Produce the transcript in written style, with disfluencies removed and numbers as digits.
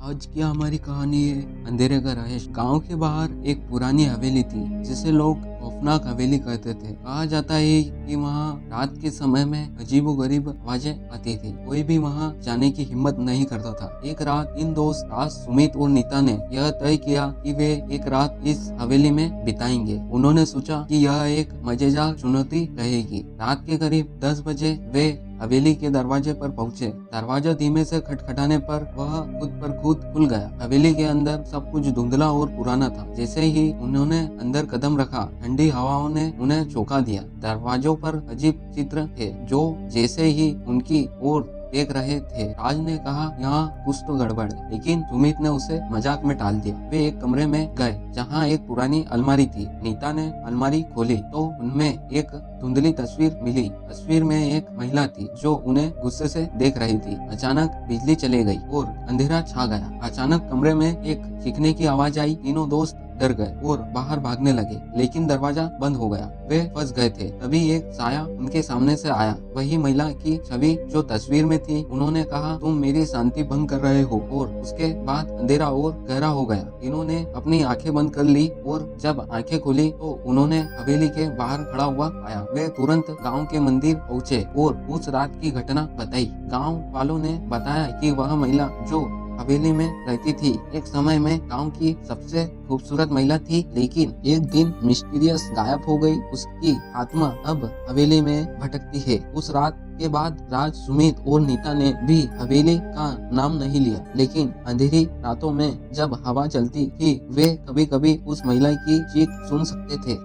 आज की हमारी कहानी है अंधेरे का रहस्य। गांव के बाहर एक पुरानी हवेली थी जिसे लोग खौफनाक हवेली कहते थे। कहा जाता है कि वहां रात के समय में अजीबोगरीब आवाजें आती थी। कोई भी वहां जाने की हिम्मत नहीं करता था। एक रात इन दोस्त राज, सुमित और नीता ने यह तय किया कि वे एक रात इस हवेली में बिताएंगे। उन्होंने सोचा कि यह एक मजेदार चुनौती रहेगी। रात के करीब 10 बजे वे हवेली के दरवाजे पर पहुंचे। दरवाजा धीमे से खटखटाने पर वह खुद पर खुद खुल गया। हवेली के अंदर सब कुछ धुंधला और पुराना था। जैसे ही उन्होंने अंदर कदम रखा, ठंडी हवाओं ने उन्हें चौंका दिया। दरवाजों पर अजीब चित्र थे जो जैसे ही उनकी ओर देख रहे थे। राज ने कहा, यहाँ कुछ तो गड़बड़ है, लेकिन सुमित ने उसे मजाक में टाल दिया। वे एक कमरे में गए जहाँ एक पुरानी अलमारी थी। नीता ने अलमारी खोली तो उनमें एक धुंधली तस्वीर मिली। तस्वीर में एक महिला थी जो उन्हें गुस्से से देख रही थी। अचानक बिजली चली गई और अंधेरा छा गया। अचानक कमरे में एक चीखने की आवाज आई। तीनों दोस्त डर गए और बाहर भागने लगे, लेकिन दरवाजा बंद हो गया। वे फंस गए थे। तभी एक साया उनके सामने से आया। वही महिला की छवि जो तस्वीर में थी। उन्होंने कहा, तुम मेरी शांति भंग कर रहे हो। और उसके बाद अंधेरा और गहरा हो गया। तीनों ने अपनी आंखें बंद कर ली और जब आंखें खुली तो उन्होंने हवेली के बाहर खड़ा हुआ पाया। वे तुरंत गांव के मंदिर पहुंचे और उस रात की घटना बताई। गांव वालों ने बताया कि वह महिला जो हवेली में रहती थी एक समय में गांव की सबसे खूबसूरत महिला थी, लेकिन एक दिन मिस्टीरियस गायब हो गई। उसकी आत्मा अब हवेली में भटकती है। उस रात के बाद राज, सुमित और नीता ने भी हवेली का नाम नहीं लिया, लेकिन अंधेरी रातों में जब हवा चलती थी वे कभी कभी उस महिला की चीख सुन सकते थे।